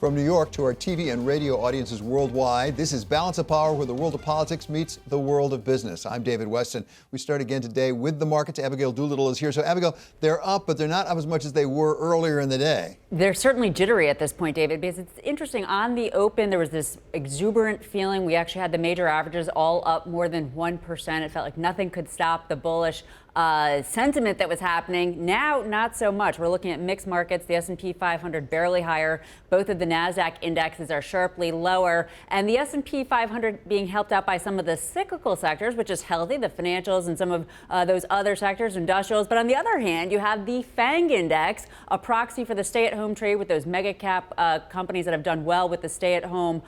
From New York to our TV and radio audiences worldwide, this is Balance of Power, where the world of politics meets the world of business. I'm David Weston. We start again today with the markets. Abigail Doolittle is here. So, Abigail, they're up, but they're not up as much as they were earlier in the day. They're certainly jittery at this point, David, because it's interesting. On the open, there was this exuberant feeling. We actually had the major averages all up more than 1%. It felt like nothing could stop the bullish sentiment that was happening. Now, not so much. We're looking at mixed markets. The S&P 500 barely higher. Both of the NASDAQ indexes are sharply lower. And the S&P 500 being helped out by some of the cyclical sectors, which is healthy, the financials and some of those other sectors, industrials. But on the other hand, you have the FANG index, a proxy for the stay-at-home trade with those mega cap companies that have done well with the stay-at-home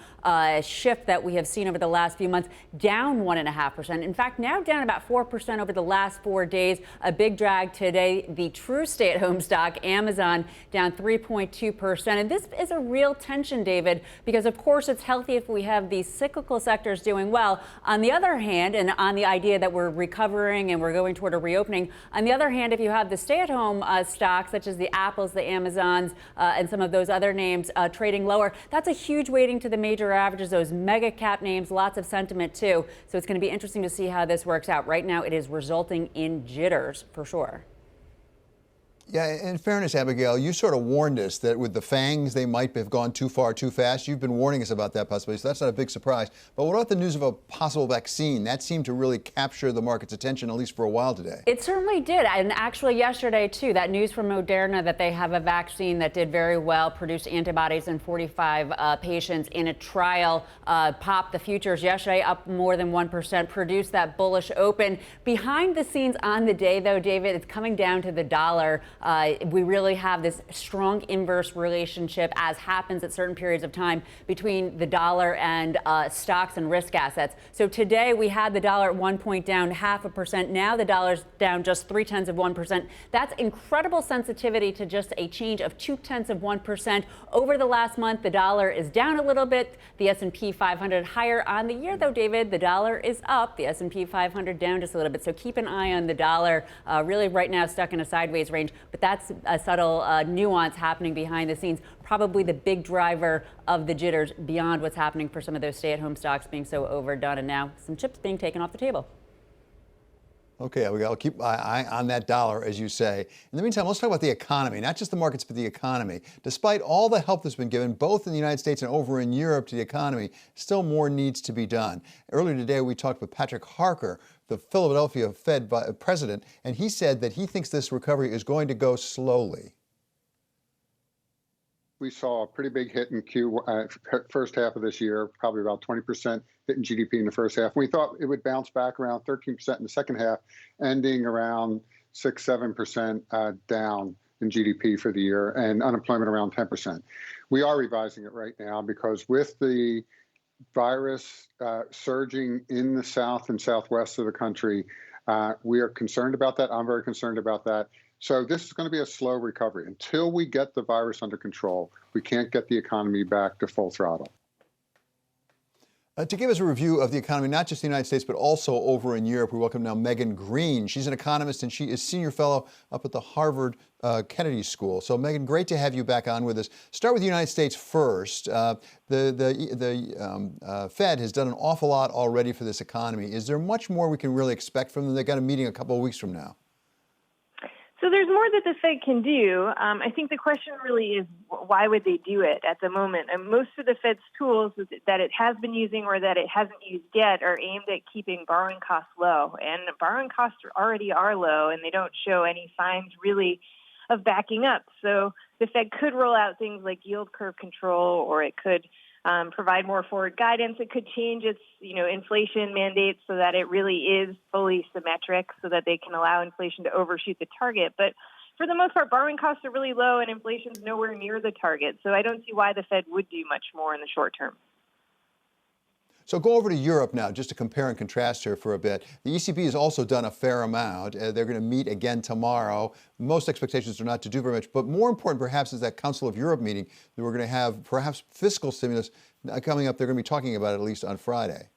shift that we have seen over the last few months, down 1.5%. In fact, now down about 4% over the last 4 days. A big drag today. The true stay-at-home stock, Amazon, down 3.2%. And this is a real tension, David, because of course it's healthy if we have these cyclical sectors doing well. On the other hand, and on the idea that we're recovering and we're going toward a reopening, on the other hand, if you have the stay-at-home stocks, such as the Apples, the Amazons, and some of those other names trading lower, that's a huge weighting to the major averages, those mega cap names, lots of sentiment too. So it's going to be interesting to see how this works out. Right now, it is resulting in jitters for sure. Yeah, in fairness, Abigail, you sort of warned us that with the FANGs, they might have gone too far, too fast. You've been warning us about that possibility, so that's not a big surprise. But what about the news of a possible vaccine? That seemed to really capture the market's attention, at least for a while today. It certainly did. And actually yesterday, too, that news from Moderna that they have a vaccine that did very well, produced antibodies in 45 patients in a trial, popped the futures yesterday up more than 1%, produced that bullish open. Behind the scenes on the day, though, David, it's coming down to the dollar. We really have this strong inverse relationship, as happens at certain periods of time, between the dollar and stocks and risk assets. So today we had the dollar at one point down 0.5%. Now the dollar's down just 0.3%. That's incredible sensitivity to just a change of 0.2%. Over the last month, the dollar is down a little bit. The S&P 500 higher on the year, though, David. The dollar is up. The S&P 500 down just a little bit. So keep an eye on the dollar. Really right now stuck in a sideways range. But that's a subtle nuance happening behind the scenes. Probably the big driver of the jitters beyond what's happening for some of those stay-at-home stocks being so overdone, and now some chips being taken off the table. Okay, we got to keep an eye on that dollar, as you say. In the meantime, let's talk about the economy, not just the markets, but the economy. Despite all the help that's been given, both in the United States and over in Europe, to the economy, still more needs to be done. Earlier today, we talked with Patrick Harker, the Philadelphia Fed president, and he said that he thinks this recovery is going to go slowly. We saw a pretty big hit in first half of this year, probably about 20% hit in GDP in the first half. We thought it would bounce back around 13% in the second half, ending around 6-7% down in GDP for the year, and unemployment around 10%. We are revising it right now because with the virus surging in the south and southwest of the country, we are concerned about that. I'm very concerned about that. So this is going to be a slow recovery. Until we get the virus under control, we can't get the economy back to full throttle. To give us a review of the economy, not just in the United States, but also over in Europe, we welcome now Megan Greene. She's an economist, and she is senior fellow up at the Harvard Kennedy School. So, Megan, great to have you back on with us. Start with the United States first. The Fed has done an awful lot already for this economy. Is there much more we can really expect from them? They've got a meeting a couple of weeks from now. So there's more that the Fed can do. I think the question really is, why would they do it at the moment? And most of the Fed's tools that it has been using or that it hasn't used yet are aimed at keeping borrowing costs low. And borrowing costs already are low, and they don't show any signs really of backing up. So the Fed could roll out things like yield curve control, or it could provide more forward guidance. It could change its, inflation mandates so that it really is fully symmetric, so that they can allow inflation to overshoot the target. But for the most part, borrowing costs are really low and inflation's nowhere near the target. So I don't see why the Fed would do much more in the short term. So go over to Europe now, just to compare and contrast here for a bit. The ECB has also done a fair amount. They're going to meet again tomorrow. Most expectations are not to do very much. But more important, perhaps, is that Council of Europe meeting that we're going to have, perhaps fiscal stimulus coming up. They're going to be talking about it at least on Friday.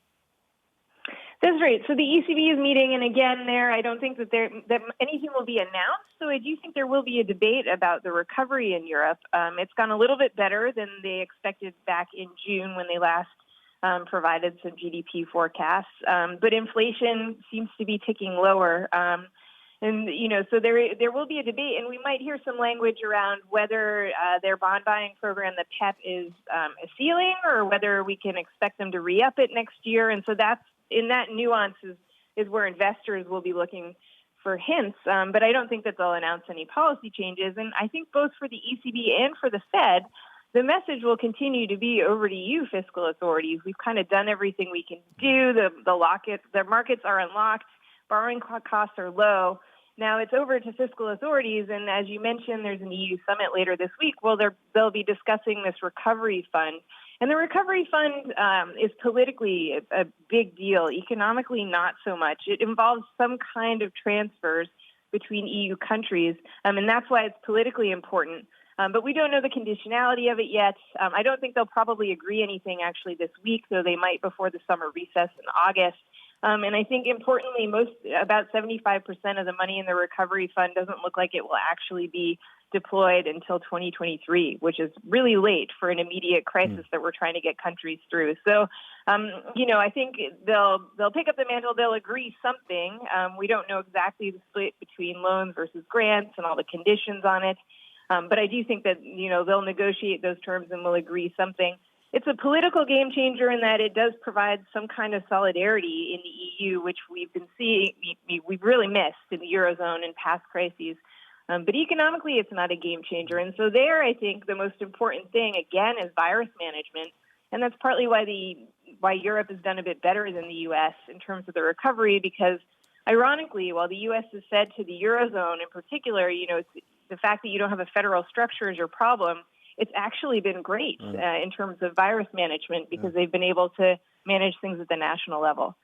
That's right. So the ECB is meeting, and again, I don't think that anything will be announced. So I do think there will be a debate about the recovery in Europe. It's gone a little bit better than they expected back in June when they last provided some GDP forecasts. But inflation seems to be ticking lower. And, so there will be a debate, and we might hear some language around whether their bond buying program, the PEP, is a ceiling or whether we can expect them to re-up it next year. And so in that nuance is where investors will be looking for hints. But I don't think that they'll announce any policy changes. And I think both for the ECB and for the Fed, the message will continue to be over to you, fiscal authorities. We've kind of done everything we can do. The markets are unlocked. Borrowing costs are low. Now it's over to fiscal authorities, and as you mentioned, there's an EU summit later this week. Well, they'll be discussing this recovery fund. And the recovery fund is politically a big deal, economically not so much. It involves some kind of transfers between EU countries, and that's why it's politically important. But we don't know the conditionality of it yet. I don't think they'll probably agree anything actually this week, though they might before the summer recess in August. And I think importantly, about 75% of the money in the recovery fund doesn't look like it will actually be deployed until 2023, which is really late for an immediate crisis that we're trying to get countries through. So, I think they'll pick up the mantle. They'll agree something. We don't know exactly the split between loans versus grants and all the conditions on it. But I do think that, they'll negotiate those terms and will agree something. It's a political game changer in that it does provide some kind of solidarity in the EU, which we've been seeing, we've really missed in the Eurozone in past crises. But economically, it's not a game changer. And so there, I think the most important thing, again, is virus management. And that's partly why Europe has done a bit better than the U.S. in terms of the recovery, because ironically, while the U.S. has said to the Eurozone in particular, it's the fact that you don't have a federal structure is your problem, it's actually been great in terms of virus management because they've been able to manage things at the national level.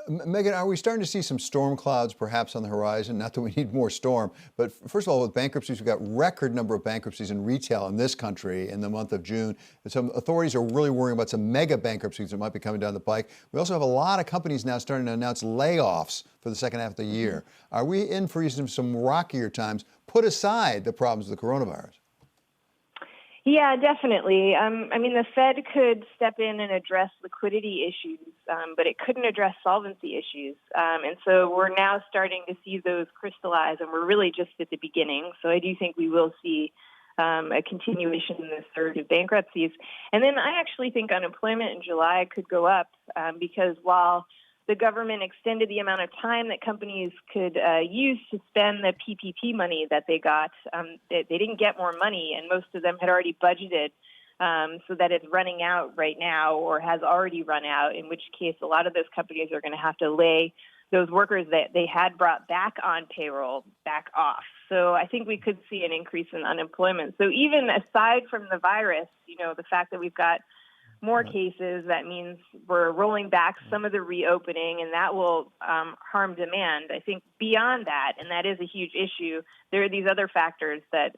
Megan, are we starting to see some storm clouds perhaps on the horizon? Not that we need more storm, but first of all, with bankruptcies, we've got record number of bankruptcies in retail in this country in the month of June. And some authorities are really worrying about some mega bankruptcies that might be coming down the pike. We also have a lot of companies now starting to announce layoffs for the second half of the year. Are we in for some rockier times, put aside the problems with the coronavirus? Yeah, definitely. The Fed could step in and address liquidity issues, but it couldn't address solvency issues. And so we're now starting to see those crystallize, and we're really just at the beginning. So I do think we will see a continuation in the surge of bankruptcies. And then I actually think unemployment in July could go up because while the government extended the amount of time that companies could use to spend the PPP money that they got. They didn't get more money, and most of them had already budgeted so that it's running out right now or has already run out, in which case a lot of those companies are going to have to lay those workers that they had brought back on payroll back off. So I think we could see an increase in unemployment. So even aside from the virus, the fact that we've got more cases, that means we're rolling back some of the reopening, and that will harm demand. I think beyond that, and that is a huge issue, there are these other factors that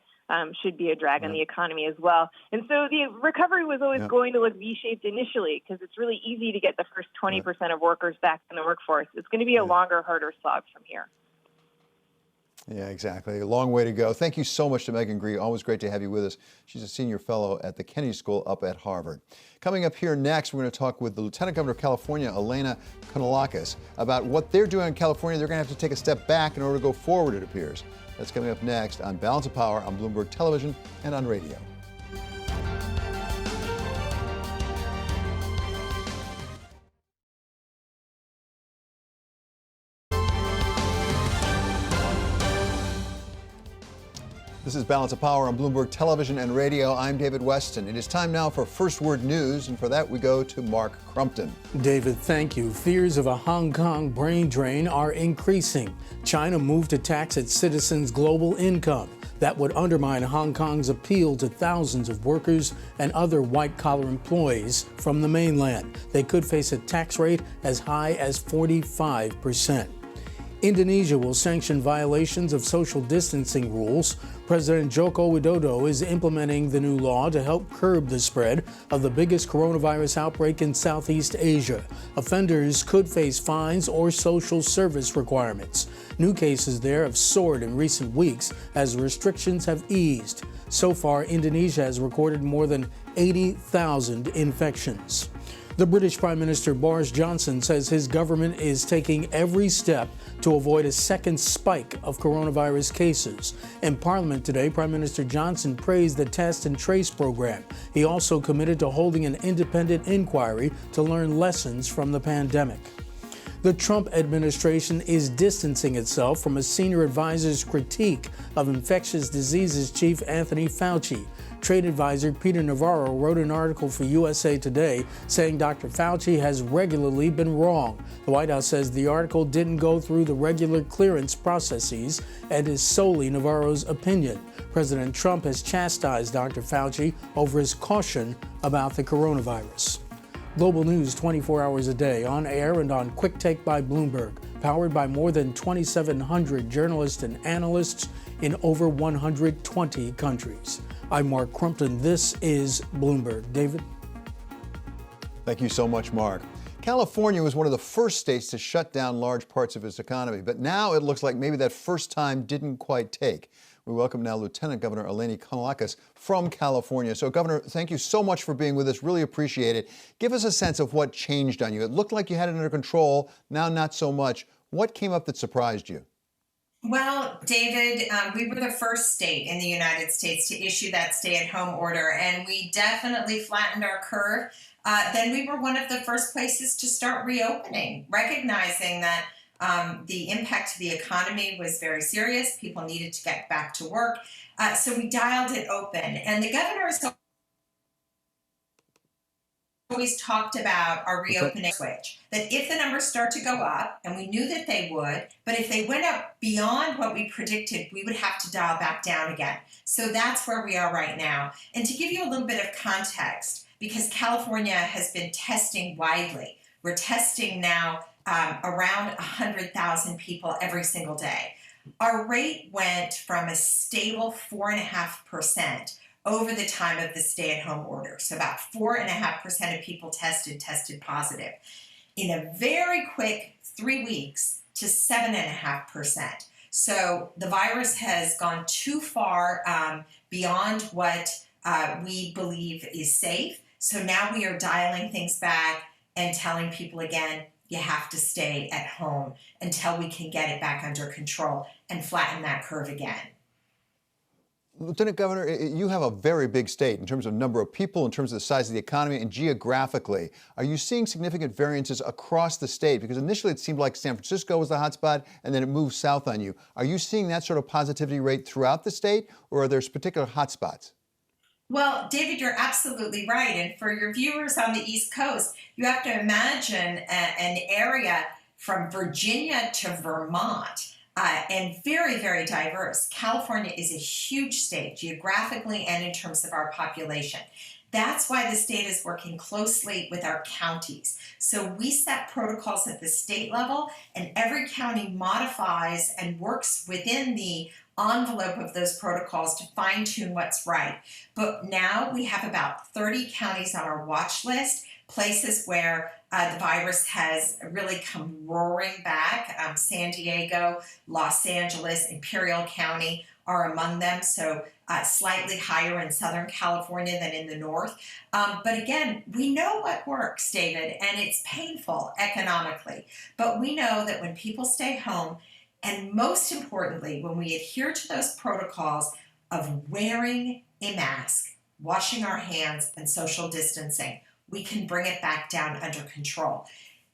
should be a drag on the economy as well. And so the recovery was always going to look V-shaped initially because it's really easy to get the first 20% of workers back in the workforce. It's going to be a longer, harder slog from here. Yeah, exactly. A long way to go. Thank you so much to Megan Greene. Always great to have you with us. She's a senior fellow at the Kennedy School up at Harvard. Coming up here next, we're going to talk with the Lieutenant Governor of California, Eleni Kounalakis, about what they're doing in California. They're going to have to take a step back in order to go forward, it appears. That's coming up next on Balance of Power on Bloomberg Television and on radio. This is Balance of Power on Bloomberg Television and Radio. I'm David Weston. It is time now for First Word News, and for that we go to Mark Crumpton. David, thank you. Fears of a Hong Kong brain drain are increasing. China moved to tax its citizens' global income. That would undermine Hong Kong's appeal to thousands of workers and other white-collar employees from the mainland. They could face a tax rate as high as 45%. Indonesia will sanction violations of social distancing rules. President Joko Widodo is implementing the new law to help curb the spread of the biggest coronavirus outbreak in Southeast Asia. Offenders could face fines or social service requirements. New cases there have soared in recent weeks as restrictions have eased. So far, Indonesia has recorded more than 80,000 infections. The British Prime Minister Boris Johnson says his government is taking every step to avoid a second spike of coronavirus cases. In Parliament today, Prime Minister Johnson praised the test and trace program. He also committed to holding an independent inquiry to learn lessons from the pandemic. The Trump administration is distancing itself from a senior advisor's critique of infectious diseases chief Anthony Fauci. Trade advisor Peter Navarro wrote an article for USA Today saying Dr. Fauci has regularly been wrong. The White House says the article didn't go through the regular clearance processes and is solely Navarro's opinion. President Trump has chastised Dr. Fauci over his caution about the coronavirus. Global news 24 hours a day, on air and on Quick Take by Bloomberg, powered by more than 2,700 journalists and analysts in over 120 countries. I'm Mark Crumpton. This is Bloomberg. David? Thank you so much, Mark. California was one of the first states to shut down large parts of its economy, but now it looks like maybe that first time didn't quite take. We welcome now Lieutenant Governor Eleni Kounalakis from California. So, Governor, thank you so much for being with us. Really appreciate it. Give us a sense of what changed on you. It looked like you had it under control. Now, not so much. What came up that surprised you? Well, David, we were the first state in the United States to issue that stay-at-home order, and we definitely flattened our curve. Then we were one of the first places to start reopening, recognizing that the impact to the economy was very serious. People needed to get back to work. So we dialed it open. And the governor has always talked about our reopening switch, that if the numbers start to go up, and we knew that they would, but if they went up beyond what we predicted, we would have to dial back down again. So that's where we are right now. And to give you a little bit of context, because California has been testing widely, we're testing now around 100,000 people every single day. Our rate went from a stable 4.5% over the time of the stay-at-home order. So about 4.5% of people tested positive. In a very quick 3 weeks to 7.5%. So the virus has gone too far beyond what we believe is safe. So now we are dialing things back and telling people again, you have to stay at home until we can get it back under control and flatten that curve again. Lieutenant Governor, you have a very big state in terms of number of people, in terms of the size of the economy, and geographically. Are you seeing significant variances across the state? Because initially it seemed like San Francisco was the hotspot, and then it moved south on you. Are you seeing that sort of positivity rate throughout the state, or are there particular hotspots? Well, David, you're absolutely right. And for your viewers on the East Coast, you have to imagine an area from Virginia to Vermont. And very, very diverse. California is a huge state, geographically and in terms of our population. That's why the state is working closely with our counties. So we set protocols at the state level, and every county modifies and works within the envelope of those protocols to fine-tune what's right. But now we have about 30 counties on our watch list, places where the virus has really come roaring back. San Diego, Los Angeles, Imperial County are among them, so slightly higher in Southern California than in the north. But again, we know what works, David, and it's painful economically. But we know that when people stay home, and most importantly, when we adhere to those protocols of wearing a mask, washing our hands, and social distancing, we can bring it back down under control.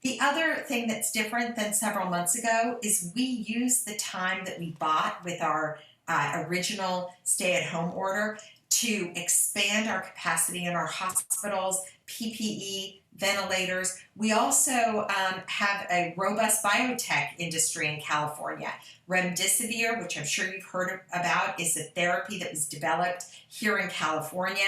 The other thing that's different than several months ago is we use the time that we bought with our original stay-at-home order to expand our capacity in our hospitals, PPE, ventilators. We also have a robust biotech industry in California. Remdesivir, which I'm sure you've heard about, is a therapy that was developed here in California.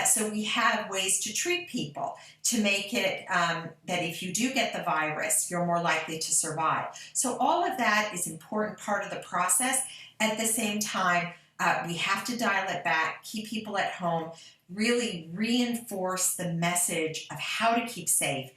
So we have ways to treat people to make it that if you do get the virus, you're more likely to survive. So all of that is an important part of the process. At the same time, we have to dial it back, keep people at home, really reinforce the message of how to keep safe.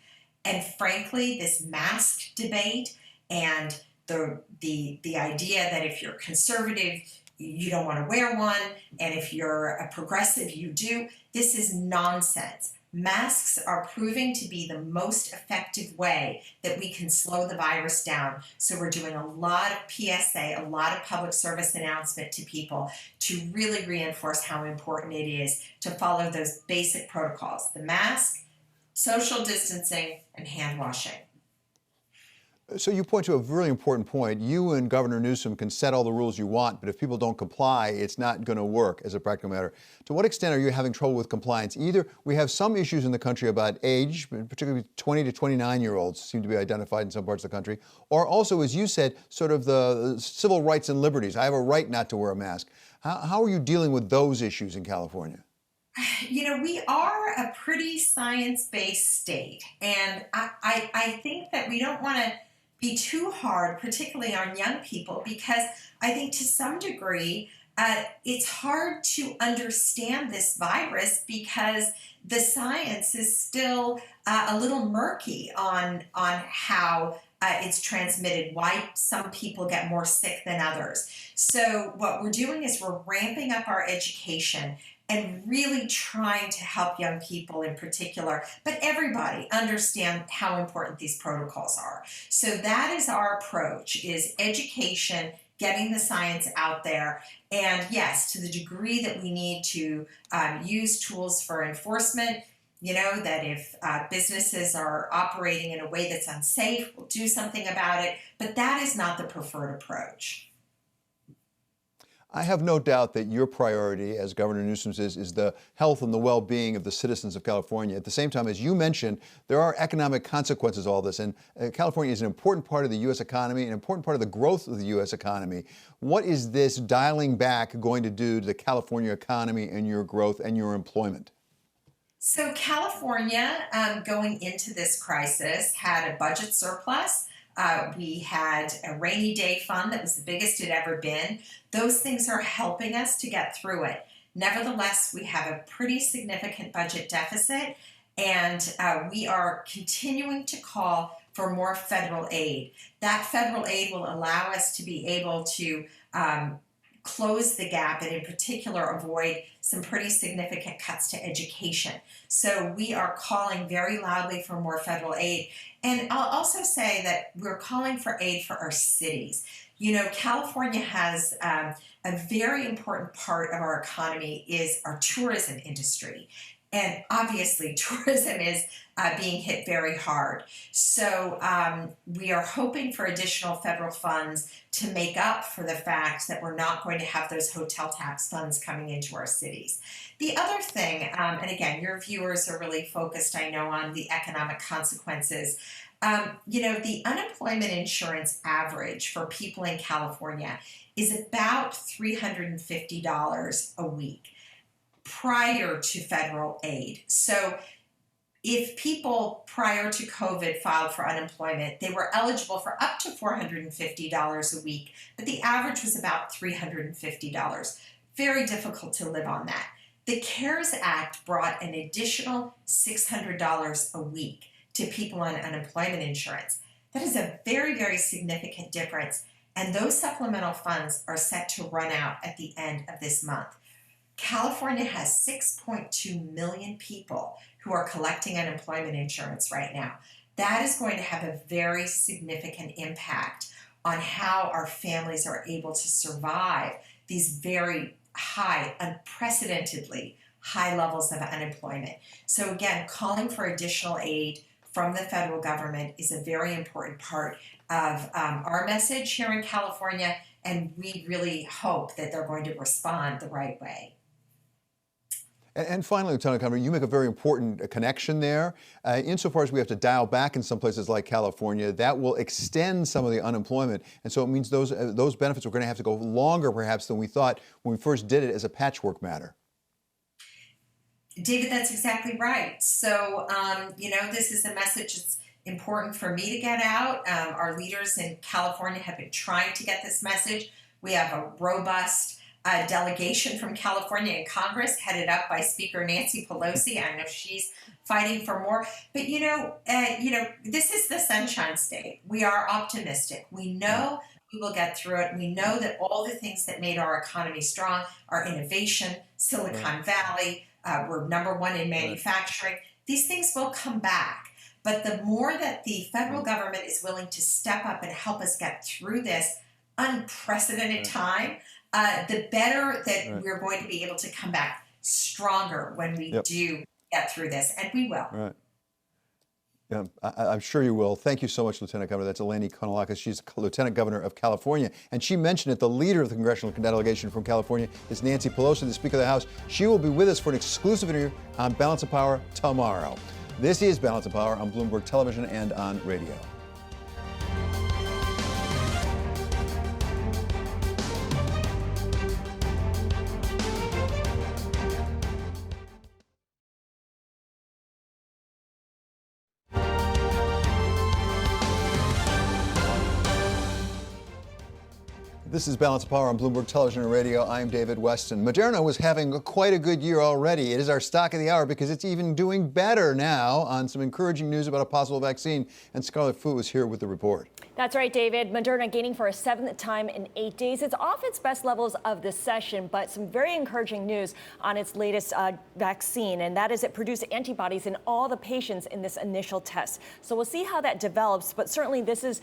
And frankly, this mask debate and the idea that if you're conservative, you don't want to wear one, and if you're a progressive, you do. This is nonsense. Masks are proving to be the most effective way that we can slow the virus down. So we're doing a lot of PSA, a lot of public service announcement to people to really reinforce how important it is to follow those basic protocols: the mask, social distancing, and hand washing. So you point to a really important point. You and Governor Newsom can set all the rules you want, but if people don't comply, it's not going to work as a practical matter. To what extent are you having trouble with compliance? Either we have some issues in the country about age, particularly 20 to 29-year-olds seem to be identified in some parts of the country, or also, as you said, sort of the civil rights and liberties. I have a right not to wear a mask. How are you dealing with those issues in California? You know, we are a pretty science-based state, and I think that we don't want to be too hard, particularly on young people, because I think to some degree it's hard to understand this virus because the science is still a little murky on how it's transmitted, why some people get more sick than others. So what we're doing is we're ramping up our education and really trying to help young people in particular, but everybody understand how important these protocols are. So that is our approach, is education, getting the science out there. And yes, to the degree that we need to use tools for enforcement, you know, that if businesses are operating in a way that's unsafe, we'll do something about it. But that is not the preferred approach. I have no doubt that your priority, as Governor Newsom's is the health and the well-being of the citizens of California. At the same time, as you mentioned, there are economic consequences of all this, and California is an important part of the U.S. economy, an important part of the growth of the U.S. economy. What is this dialing back going to do to the California economy and your growth and your employment? So California, going into this crisis, had a budget surplus. We had a rainy day fund that was the biggest it ever been. Those things are helping us to get through it. Nevertheless, we have a pretty significant budget deficit, and we are continuing to call for more federal aid. That federal aid will allow us to be able to close the gap and in particular avoid some pretty significant cuts to education. So we are calling very loudly for more federal aid. And I'll also say that we're calling for aid for our cities. You know, California has a very important part of our economy is our tourism industry. And obviously, tourism is being hit very hard. So we are hoping for additional federal funds to make up for the fact that we're not going to have those hotel tax funds coming into our cities. The other thing, and again, your viewers are really focused, I know, on the economic consequences. You know, the unemployment insurance average for people in California is about $350 a week prior to federal aid. So if people prior to COVID filed for unemployment, they were eligible for up to $450 a week, but the average was about $350. Very difficult to live on that. The CARES Act brought an additional $600 a week to people on unemployment insurance. That is a very, very significant difference, and those supplemental funds are set to run out at the end of this month. California has 6.2 million people who are collecting unemployment insurance right now. That is going to have a very significant impact on how our families are able to survive these very high, unprecedentedly high levels of unemployment. So again, calling for additional aid from the federal government is a very important part of our message here in California, and we really hope that they're going to respond the right way. And finally, Lieutenant Governor, you make a very important connection there. Insofar as we have to dial back in some places like California, that will extend some of the unemployment. And so it means those benefits are going to have to go longer, perhaps, than we thought when we first did it as a patchwork matter. David, that's exactly right. So, this is a message that's important for me to get out. Our leaders in California have been trying to get this message. We have a robust delegation from California in Congress, headed up by Speaker Nancy Pelosi. I know she's fighting for more. But this is the Sunshine State. We are optimistic. We know we will get through it. We know that all the things that made our economy strong, our innovation, Silicon Valley, we're number one in manufacturing. These things will come back. But the more that the federal government is willing to step up and help us get through this unprecedented time, the better that we're going to be able to come back stronger when we do get through this, and we will. Right. Yeah, I'm sure you will. Thank you so much, Lieutenant Governor. That's Eleni Kounalakis. She's Lieutenant Governor of California. And she mentioned it, the leader of the congressional delegation from California is Nancy Pelosi, the Speaker of the House. She will be with us for an exclusive interview on Balance of Power tomorrow. This is Balance of Power on Bloomberg Television and on radio. This is Balance of Power on Bloomberg Television and Radio. I'm David Weston. Moderna was having quite a good year already. It is our stock of the hour because it's even doing better now on some encouraging news about a possible vaccine. And Scarlett Fu is here with the report. That's right, David. Moderna gaining for a seventh time in 8 days. It's off its best levels of this session, but some very encouraging news on its latest vaccine, and that is it produced antibodies in all the patients in this initial test. So we'll see how that develops, but certainly this is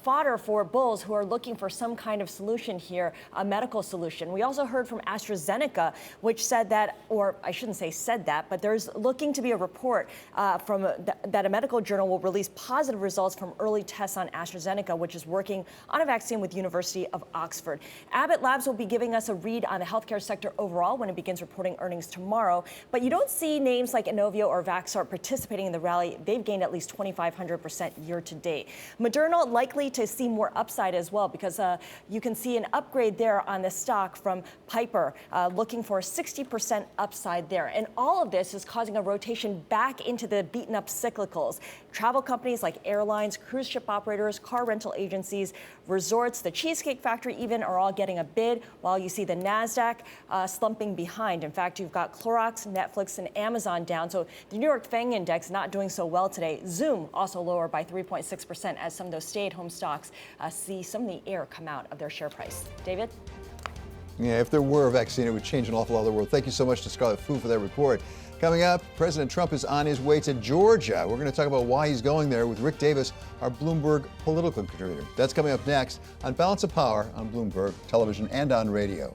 fodder for bulls who are looking for some kind of solution here, a medical solution. We also heard from AstraZeneca, which said that, or I shouldn't say said that, but there's looking to be a report that a medical journal will release positive results from early tests on AstraZeneca, which is working on a vaccine with the University of Oxford. Abbott Labs will be giving us a read on the healthcare sector overall when it begins reporting earnings tomorrow. But you don't see names like Inovio or Vaxart participating in the rally. They've gained at least 2,500% year to date. Moderna likely to see more upside as well, because you can see an upgrade there on the stock from Piper, looking for a 60% upside there. And all of this is causing a rotation back into the beaten up cyclicals. Travel companies like airlines, cruise ship operators, car rental agencies, resorts, the Cheesecake Factory even are all getting a bid, while you see the NASDAQ slumping behind. In fact, you've got Clorox, Netflix, and Amazon down. So the New York FANG Index not doing so well today. Zoom also lower by 3.6% as some of those stay-at-home stocks see some of the air come out of their share price. David? Yeah, if there were a vaccine, it would change an awful lot of the world. Thank you so much to Scarlett Fu for that report. Coming up, President Trump is on his way to Georgia. We're going to talk about why he's going there with Rick Davis, our Bloomberg political contributor. That's coming up next on Balance of Power on Bloomberg Television and on radio.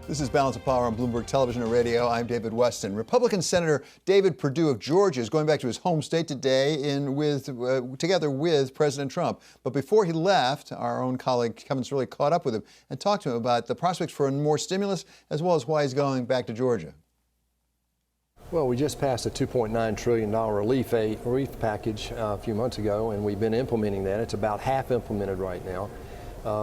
This is Balance of Power on Bloomberg Television and Radio. I'm David Weston. Republican Senator David Perdue of Georgia is going back to his home state today together with President Trump. But before he left, our own colleague Kevin Cerulli caught up with him and talked to him about the prospects for more stimulus, as well as why he's going back to Georgia. Well, we just passed a $2.9 trillion relief package a few months ago, and we've been implementing that. It's about half implemented right now.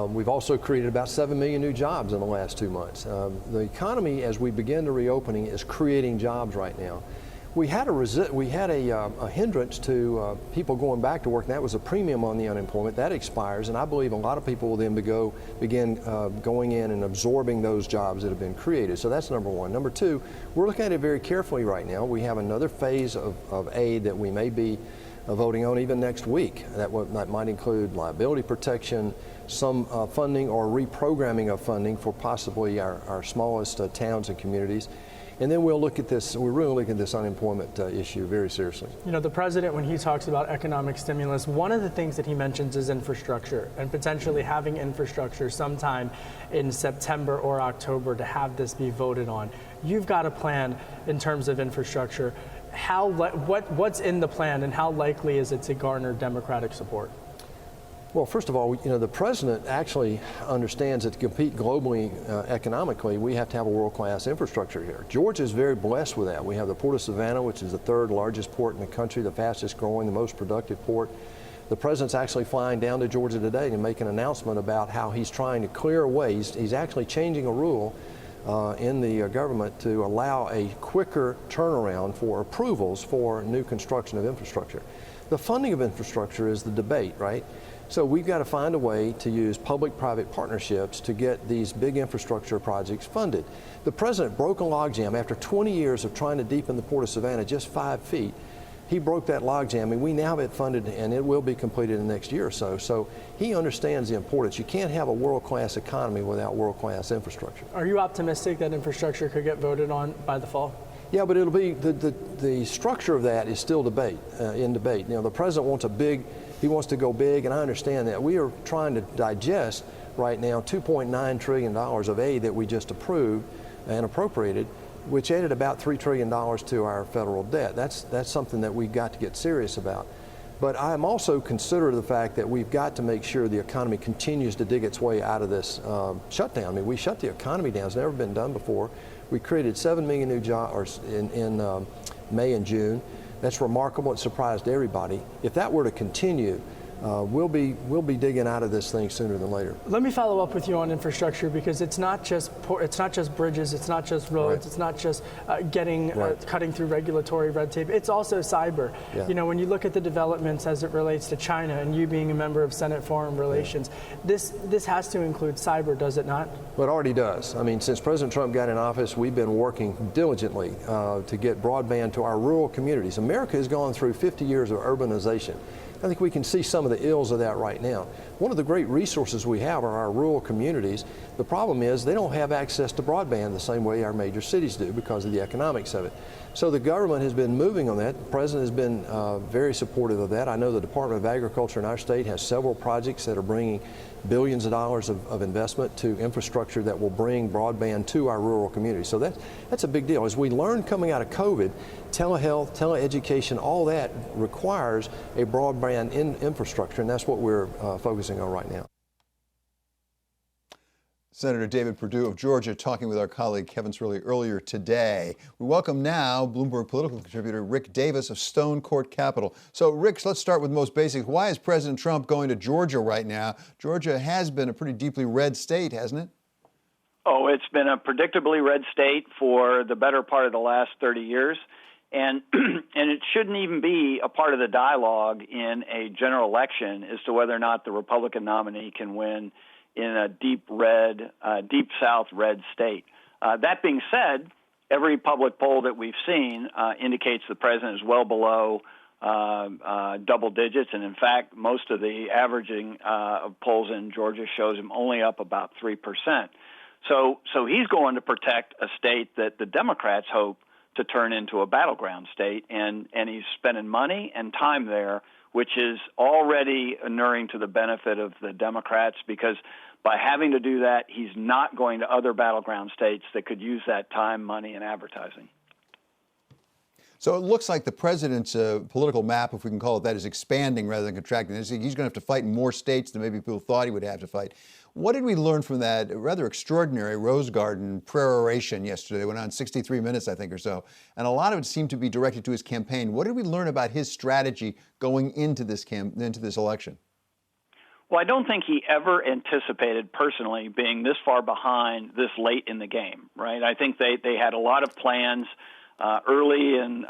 We've also created about 7 million new jobs in the last 2 months. The economy, as we begin the reopening, is creating jobs right now. We had a hindrance to people going back to work, and that was a premium on the unemployment. That expires, and I believe a lot of people will then begin going in and absorbing those jobs that have been created. So that's number one. Number two, we're looking at it very carefully right now. We have another phase of aid that we may be voting on even next week. That might include liability protection, some funding or reprogramming of funding for possibly our smallest towns and communities. And then we'll look at this, we're really looking at this unemployment issue very seriously. You know, the president, when he talks about economic stimulus, one of the things that he mentions is infrastructure, and potentially having infrastructure sometime in September or October to have this be voted on. You've got a plan in terms of infrastructure. What's in the plan, and how likely is it to garner Democratic support? Well, first of all, the president actually understands that to compete globally economically, we have to have a world-class infrastructure here. Georgia is very blessed with that. We have the Port of Savannah, which is the third largest port in the country, the fastest growing, the most productive port. The president's actually flying down to Georgia today to make an announcement about how he's trying to clear away. He's actually changing a rule in the government to allow a quicker turnaround for approvals for new construction of infrastructure. The funding of infrastructure is the debate, right? So we've got to find a way to use public-private partnerships to get these big infrastructure projects funded. The president broke a logjam after 20 years of trying to deepen the Port of Savannah just 5 feet. He broke that logjam, and we now have it funded, and it will be completed in the next year or so. So he understands the importance. You can't have a world-class economy without world-class infrastructure. Are you optimistic that infrastructure could get voted on by the fall? Yeah, but it'll be the structure of that is still in debate. The president wants he wants to go big, and I understand that. We are trying to digest right now $2.9 trillion of aid that we just approved and appropriated, which added about $3 trillion to our federal debt. That's something that we've got to get serious about. But I'm also considerate of the fact that we've got to make sure the economy continues to dig its way out of this shutdown. I mean, we shut the economy down. It's never been done before. We created 7 million new jobs in May and June. That's remarkable. It surprised everybody. If that were to continue, we'll be digging out of this thing sooner than later. Let me follow up with you on infrastructure, because it's not just bridges, it's not just roads, right. It's not just cutting through regulatory red tape. It's also cyber. Yeah. When you look at the developments as it relates to China, and you being a member of Senate Foreign Relations, this has to include cyber, does it not? Well, it already does. I mean, since President Trump got in office, we've been working diligently to get broadband to our rural communities. America has gone through 50 years of urbanization. I think we can see some of the ills of that right now. One of the great resources we have are our rural communities. The problem is they don't have access to broadband the same way our major cities do because of the economics of it. So the government has been moving on that. The president has been very supportive of that. I know the Department of Agriculture in our state has several projects that are bringing billions of dollars of investment to infrastructure that will bring broadband to our rural communities. So that's a big deal. As we learned coming out of COVID, telehealth, teleeducation, all that requires a broadband infrastructure, and that's what we're focusing on right now. Senator David Perdue of Georgia talking with our colleague Kevin Swirly earlier today. We welcome now Bloomberg political contributor Rick Davis of Stone Court Capital. So, Rick, let's start with the most basic. Why is President Trump going to Georgia right now? Georgia has been a pretty deeply red state, hasn't it? Oh, it's been a predictably red state for the better part of the last 30 years. And it shouldn't even be a part of the dialogue in a general election as to whether or not the Republican nominee can win in a deep South red state. That being said, every public poll that we've seen indicates the president is well below double digits. And in fact, most of the averaging of polls in Georgia shows him only up about 3%. So he's going to protect a state that the Democrats hope to turn into a battleground state. And he's spending money and time there, which is already inuring to the benefit of the Democrats, because by having to do that, he's not going to other battleground states that could use that time, money, and advertising. So it looks like the president's political map, if we can call it that, is expanding rather than contracting. He's going to have to fight in more states than maybe people thought he would have to fight. What did we learn from that rather extraordinary Rose Garden peroration yesterday? It went on 63 minutes, I think, or so. And a lot of it seemed to be directed to his campaign. What did we learn about his strategy going into this election? Well, I don't think he ever anticipated personally being this far behind this late in the game, right? I think they had a lot of plans early in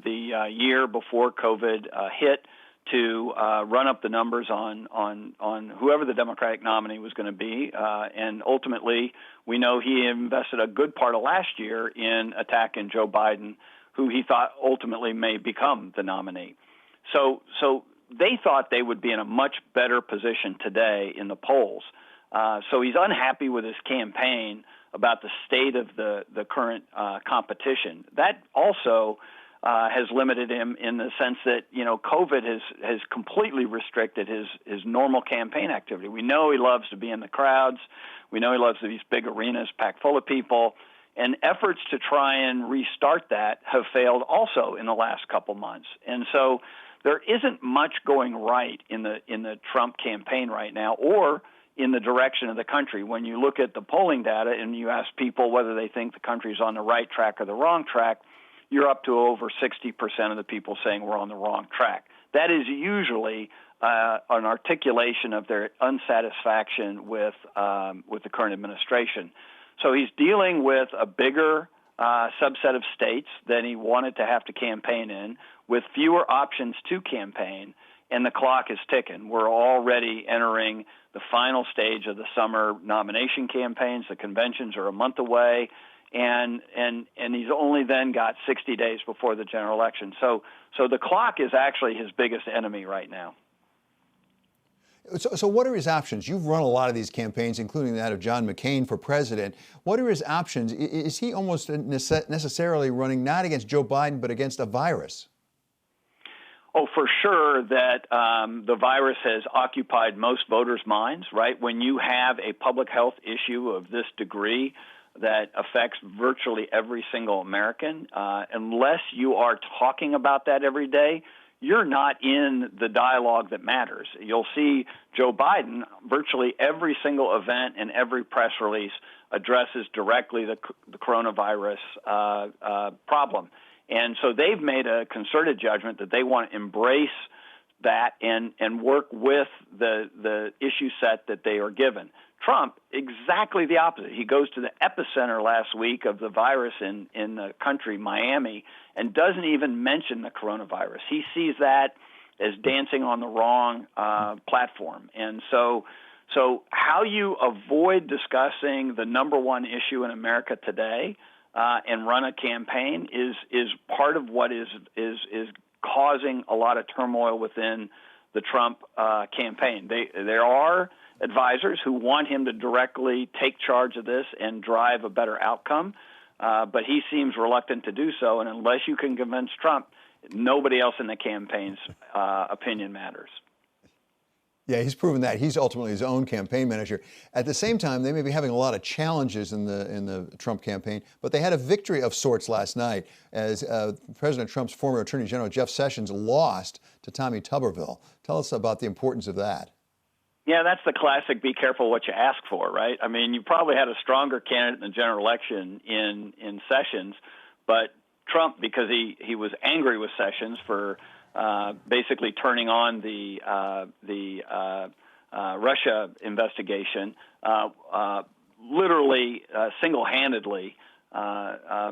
the year before COVID hit to run up the numbers on whoever the Democratic nominee was going to be. And ultimately, we know he invested a good part of last year in attacking Joe Biden, who he thought ultimately may become the nominee. So they thought they would be in a much better position today in the polls. So he's unhappy with his campaign about the state of the current competition. That also has limited him in the sense that, COVID has completely restricted his normal campaign activity. We know he loves to be in the crowds. We know he loves these big arenas packed full of people. And efforts to try and restart that have failed also in the last couple months. And so there isn't much going right in the Trump campaign right now, or in the direction of the country. When you look at the polling data and you ask people whether they think the country's on the right track or the wrong track, you're up to over 60% of the people saying we're on the wrong track. That is usually an articulation of their unsatisfaction with the current administration. So he's dealing with a bigger subset of states than he wanted to have to campaign in, with fewer options to campaign, and the clock is ticking. We're already entering the final stage of the summer nomination campaigns. The conventions are a month away, and he's only then got 60 days before the general election. So the clock is actually his biggest enemy right now. So what are his options? You've run a lot of these campaigns, including that of John McCain for president. What are his options? Is he almost necessarily running not against Joe Biden, but against a virus? Oh, for sure that the virus has occupied most voters' minds, right? When you have a public health issue of this degree that affects virtually every single American, unless you are talking about that every day, you're not in the dialogue that matters. You'll see Joe Biden, virtually every single event and every press release addresses directly the coronavirus problem. And so they've made a concerted judgment that they want to embrace that and work with the issue set that they are given. Trump, exactly the opposite. He goes to the epicenter last week of the virus in the country, Miami, and doesn't even mention the coronavirus. He sees that as dancing on the wrong platform. And so how you avoid discussing the number one issue in America today and run a campaign is part of what is causing a lot of turmoil within the Trump campaign. There are advisors who want him to directly take charge of this and drive a better outcome, but he seems reluctant to do so. And unless you can convince Trump, nobody else in the campaign's opinion matters. Yeah, he's proven that. He's ultimately his own campaign manager. At the same time, they may be having a lot of challenges in the Trump campaign, but they had a victory of sorts last night as President Trump's former Attorney General Jeff Sessions lost to Tommy Tuberville. Tell us about the importance of that. Yeah, that's the classic be careful what you ask for, right? I mean, you probably had a stronger candidate in the general election in Sessions, but Trump, because he was angry with Sessions for basically turning on the Russia investigation, literally single-handedly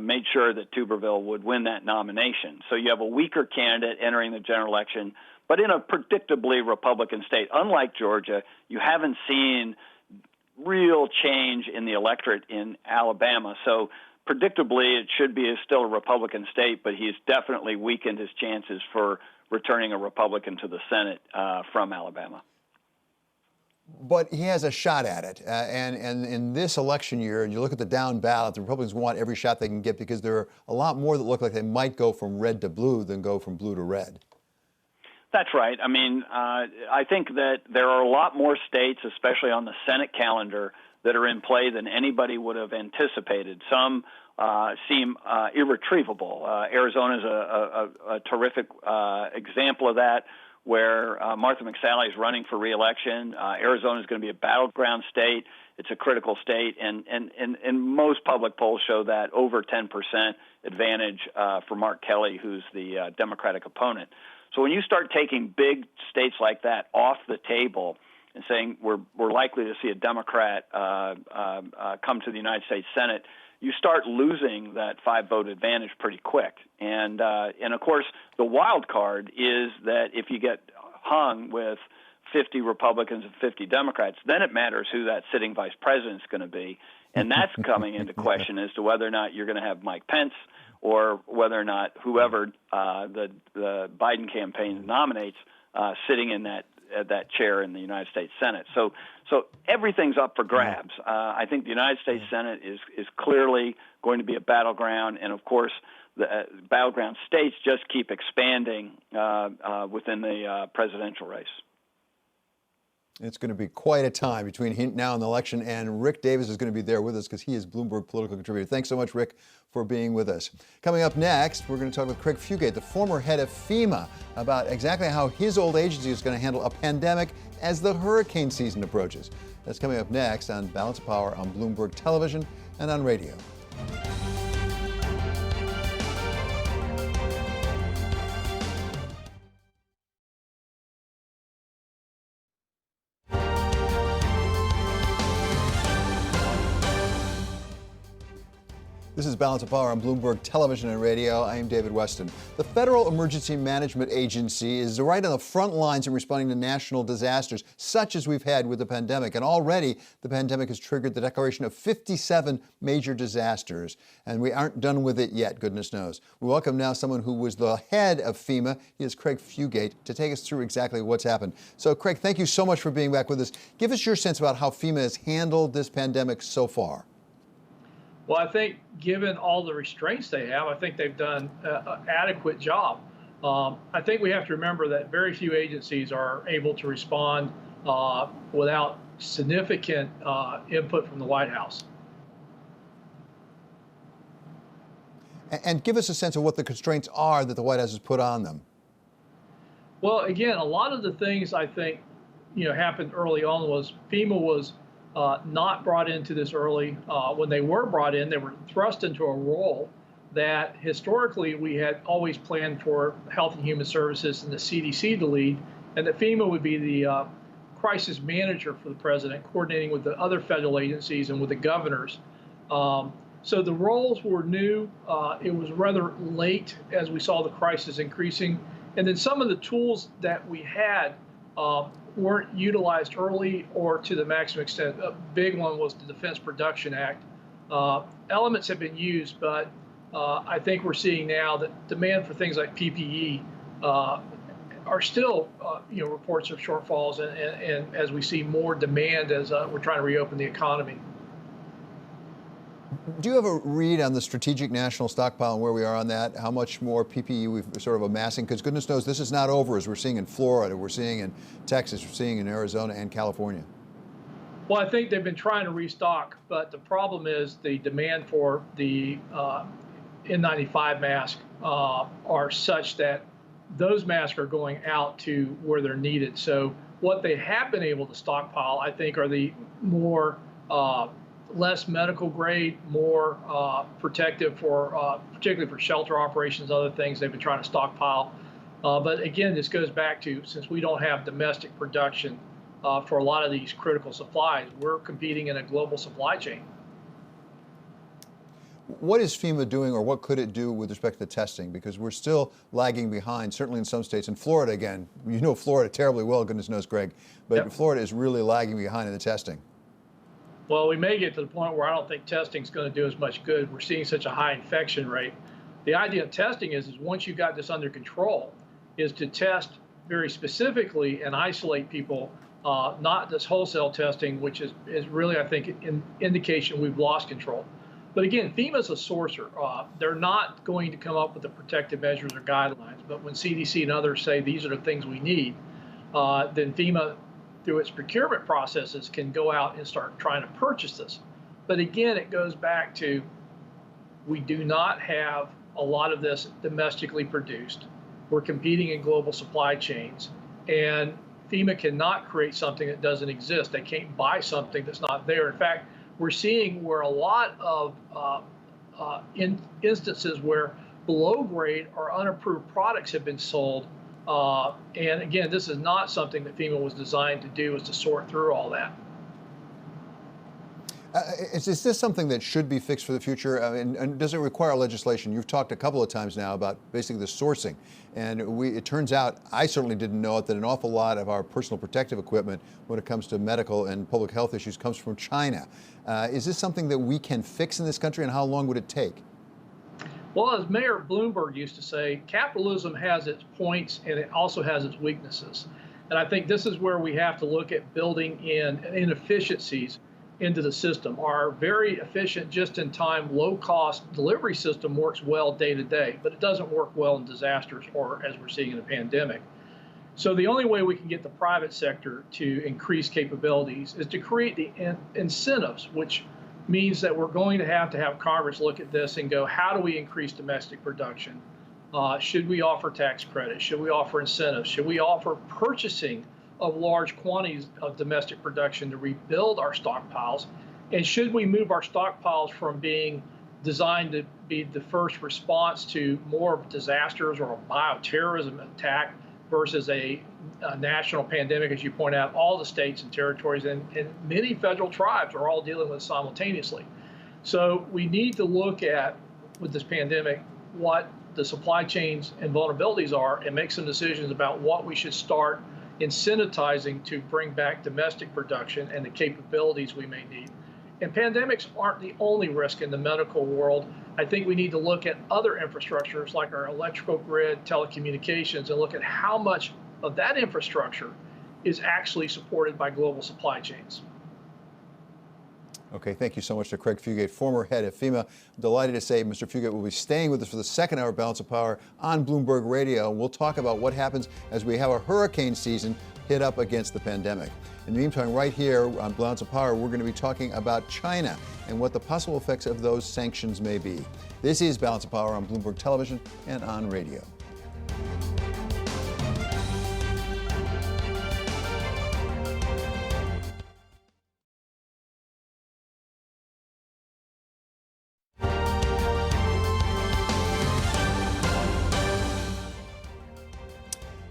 made sure that Tuberville would win that nomination. So you have a weaker candidate entering the general election, but in a predictably Republican state. Unlike Georgia, you haven't seen real change in the electorate in Alabama. So predictably, it should be still a Republican state, but he's definitely weakened his chances for returning a Republican to the Senate from Alabama. But he has a shot at it. And in this election year, and you look at the down ballot, the Republicans want every shot they can get because there are a lot more that look like they might go from red to blue than go from blue to red. That's right. I mean, I think that there are a lot more states, especially on the Senate calendar, that are in play than anybody would have anticipated. Some seem irretrievable. Arizona is a terrific example of that, where Martha McSally is running for re-election. Arizona is going to be a battleground state. It's a critical state, and most public polls show that over 10% advantage for Mark Kelly, who's the Democratic opponent. So when you start taking big states like that off the table and saying we're likely to see a Democrat come to the United States Senate, you start losing that 5-vote advantage pretty quick. And of course, the wild card is that if you get hung with 50 Republicans and 50 Democrats, then it matters who that sitting vice president is going to be. And that's coming into question as to whether or not you're going to have Mike Pence or whether or not whoever the Biden campaign nominates sitting in that chair in the United States Senate. So everything's up for grabs. I think the United States Senate is clearly going to be a battleground, and of course, the battleground states just keep expanding within the presidential race. It's going to be quite a time between now and the election, and Rick Davis is going to be there with us because he is Bloomberg political contributor. Thanks so much, Rick, for being with us. Coming up next, we're going to talk with Craig Fugate, the former head of FEMA, about exactly how his old agency is going to handle a pandemic as the hurricane season approaches. That's coming up next on Balance of Power on Bloomberg Television and on radio. This is Balance of Power on Bloomberg Television and Radio. I am David Weston. The Federal Emergency Management Agency is right on the front lines in responding to national disasters, such as we've had with the pandemic. And already, the pandemic has triggered the declaration of 57 major disasters. And we aren't done with it yet, goodness knows. We welcome now someone who was the head of FEMA. He is Craig Fugate, to take us through exactly what's happened. So, Craig, thank you so much for being back with us. Give us your sense about how FEMA has handled this pandemic so far. Well, I think given all the restraints they have, I think they've done an adequate job. I think we have to remember that very few agencies are able to respond without significant input from the White House. And give us a sense of what the constraints are that the White House has put on them. Well, again, a lot of the things I think happened early on was FEMA was not brought into this early. When they were brought in, they were thrust into a role that historically we had always planned for Health and Human Services and the CDC to lead, and that FEMA would be the crisis manager for the president, coordinating with the other federal agencies and with the governors. So the roles were new. It was rather late as we saw the crisis increasing. And then some of the tools that we had weren't utilized early or to the maximum extent. A big one was the Defense Production Act. Elements have been used, but I think we're seeing now that demand for things like PPE are still, reports of shortfalls, and as we see more demand as we're trying to reopen the economy. Do you have a read on the strategic national stockpile and where we are on that? How much more PPE we've sort of amassing? Because goodness knows this is not over, as we're seeing in Florida, we're seeing in Texas, we're seeing in Arizona and California. Well, I think they've been trying to restock, but the problem is the demand for the N95 masks are such that those masks are going out to where they're needed. So what they have been able to stockpile, I think, are the more less medical grade, more protective for particularly for shelter operations, other things they've been trying to stockpile. But again, this goes back to, since we don't have domestic production for a lot of these critical supplies, we're competing in a global supply chain. What is FEMA doing, or what could it do with respect to testing? Because we're still lagging behind, certainly in some states. In Florida, again, you know Florida terribly well, goodness knows, Greg, but Yep. Florida is really lagging behind in the testing. Well, we may get to the point where I don't think testing is going to do as much good. We're seeing such a high infection rate. The idea of testing is once you got this under control, is to test very specifically and isolate people, not this wholesale testing, which is really, I think, an indication we've lost control. But again, FEMA's a sorcerer. They're not going to come up with the protective measures or guidelines. But when CDC and others say these are the things we need, then FEMA, through its procurement processes, can go out and start trying to purchase this. But again, it goes back to, we do not have a lot of this domestically produced. We're competing in global supply chains, and FEMA cannot create something that doesn't exist. They can't buy something that's not there. In fact, we're seeing where a lot of instances where below grade or unapproved products have been sold. And again, this is not something that FEMA was designed to do, is to sort through all that. Is this something that should be fixed for the future? And does it require legislation? You've talked a couple of times now about basically the sourcing. And it turns out, I certainly didn't know it, that an awful lot of our personal protective equipment when it comes to medical and public health issues comes from China. Is this something that we can fix in this country, and how long would it take? Well, as Mayor Bloomberg used to say, capitalism has its points and it also has its weaknesses. And I think this is where we have to look at building in inefficiencies into the system. Our very efficient, just-in-time, low-cost delivery system works well day to day, but it doesn't work well in disasters or as we're seeing in a pandemic. So the only way we can get the private sector to increase capabilities is to create the incentives, which means that we're going to have Congress look at this and go, how do we increase domestic production? Should we offer tax credits? Should we offer incentives? Should we offer purchasing of large quantities of domestic production to rebuild our stockpiles? And should we move our stockpiles from being designed to be the first response to more of disasters or a bioterrorism attack versus a national pandemic, as you point out, all the states and territories and many federal tribes are all dealing with simultaneously. So we need to look at, with this pandemic, what the supply chains and vulnerabilities are and make some decisions about what we should start incentivizing to bring back domestic production and the capabilities we may need. And pandemics aren't the only risk in the medical world. I think we need to look at other infrastructures like our electrical grid, telecommunications, and look at how much of that infrastructure is actually supported by global supply chains. Okay, thank you so much to Craig Fugate, former head of FEMA. I'm delighted to say Mr. Fugate will be staying with us for the second hour of Balance of Power on Bloomberg Radio. We'll talk about what happens as we have a hurricane season hit up against the pandemic. In the meantime, right here on Balance of Power, we're going to be talking about China and what the possible effects of those sanctions may be. This is Balance of Power on Bloomberg Television and on radio.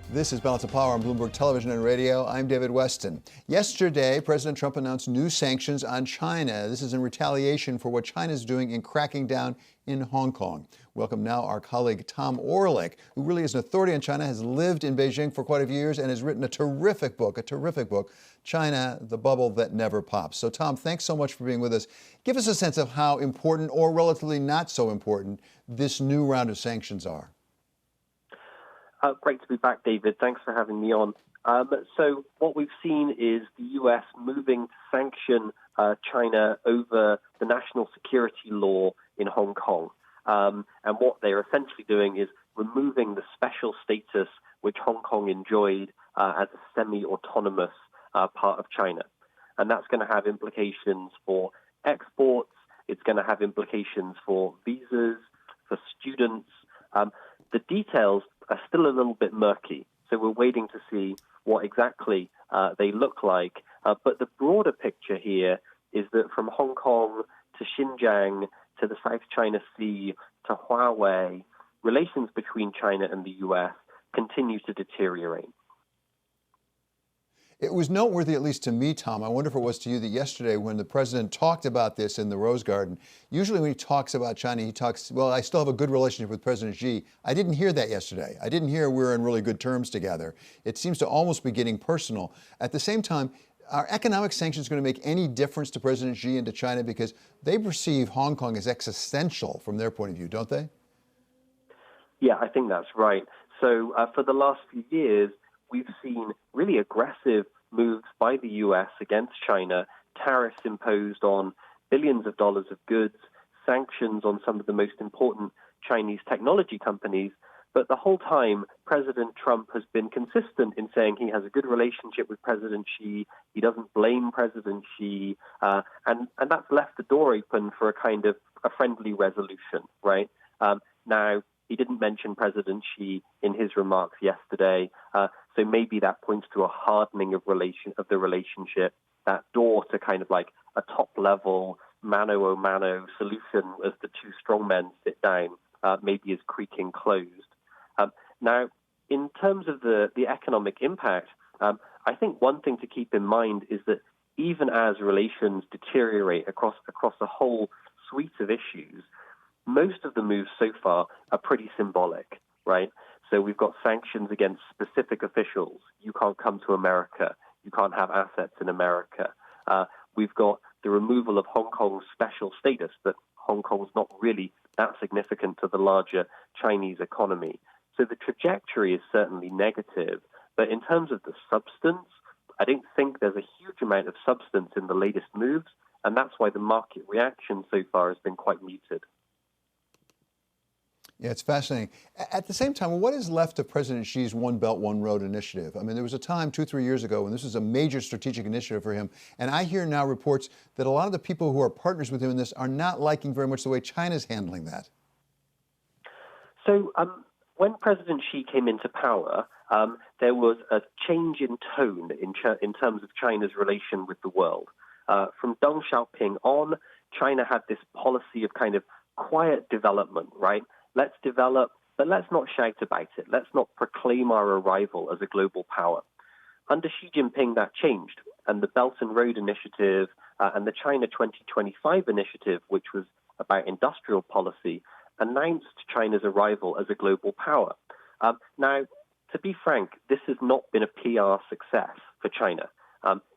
This is Balance of Power on Bloomberg Television and Radio. I'm David Weston. Yesterday, President Trump announced new sanctions on China. This is in retaliation for what China is doing in cracking down in Hong Kong. Welcome now our colleague Tom Orlik, who really is an authority on China, has lived in Beijing for quite a few years and has written a terrific book, China, the Bubble That Never Pops. So Tom, thanks so much for being with us. Give us a sense of how important or relatively not so important this new round of sanctions are. Great to be back, David. Thanks for having me on. So what we've seen is the U.S. moving to sanction China over the national security law in Hong Kong. And what they're essentially doing is removing the special status which Hong Kong enjoyed as a semi-autonomous part of China. And that's going to have implications for exports. It's going to have implications for visas, for students. The details are still a little bit murky, so we're waiting to see what exactly they look like. But the broader picture here is that from Hong Kong to Xinjiang to the South China Sea to Huawei, relations between China and the U.S. continue to deteriorate. It was noteworthy, at least to me, Tom, I wonder if it was to you, that yesterday when the president talked about this in the Rose Garden, usually when he talks about China, he talks, well, I still have a good relationship with President Xi. I didn't hear that yesterday. I didn't hear we're in really good terms together. It seems to almost be getting personal. At the same time, are economic sanctions going to make any difference to President Xi and to China? Because they perceive Hong Kong as existential from their point of view, don't they? Yeah, I think that's right. So for the last few years, we've seen really aggressive moves by the U.S. against China, tariffs imposed on billions of dollars of goods, sanctions on some of the most important Chinese technology companies. But the whole time, President Trump has been consistent in saying he has a good relationship with President Xi. He doesn't blame President Xi. And that's left the door open for a kind of a friendly resolution, right? Now, he didn't mention President Xi in his remarks yesterday, so maybe that points to a hardening of the relationship. That door to kind of like a top-level mano-a-mano solution as the two strongmen sit down maybe is creaking closed. Now, in terms of the economic impact, I think one thing to keep in mind is that even as relations deteriorate across a whole suite of issues, most of the moves so far are pretty symbolic, right? So we've got sanctions against specific officials. You can't come to America. You can't have assets in America. We've got the removal of Hong Kong's special status, that Hong Kong's not really that significant to the larger Chinese economy. So the trajectory is certainly negative. But in terms of the substance, I don't think there's a huge amount of substance in the latest moves, and that's why the market reaction so far has been quite muted. Yeah, it's fascinating. At the same time, what is left of President Xi's One Belt, One Road initiative? I mean, there was a time 2-3 years ago when this was a major strategic initiative for him. And I hear now reports that a lot of the people who are partners with him in this are not liking very much the way China's handling that. So when President Xi came into power, there was a change in tone in terms of China's relation with the world. From Deng Xiaoping on, China had this policy of kind of quiet development, right? Let's develop, but let's not shout about it. Let's not proclaim our arrival as a global power. Under Xi Jinping, that changed, and the Belt and Road Initiative and the China 2025 initiative, which was about industrial policy, announced China's arrival as a global power. Now, to be frank, this has not been a PR success for China.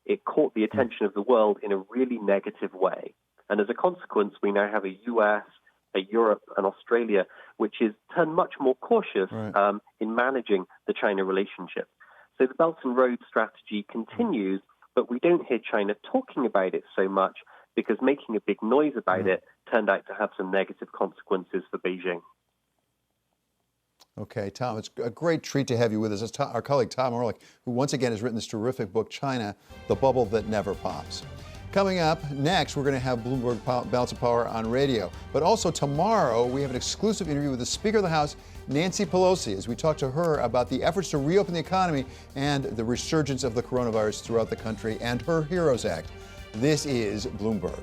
It caught the attention of the world in a really negative way. And as a consequence, we now have a US, a Europe, and Australia, which is turned much more cautious in managing the China relationship. So the Belt and Road strategy continues, but we don't hear China talking about it so much because making a big noise about it turned out to have some negative consequences for Beijing. Okay, Tom, it's a great treat to have you with us. It's our colleague Tom Orlick, who once again has written this terrific book, China, The Bubble That Never Pops. Coming up next, we're going to have Bloomberg Balance of Power on radio. But also tomorrow, we have an exclusive interview with the Speaker of the House, Nancy Pelosi, as we talk to her about the efforts to reopen the economy and the resurgence of the coronavirus throughout the country and her HEROES Act. This is Bloomberg.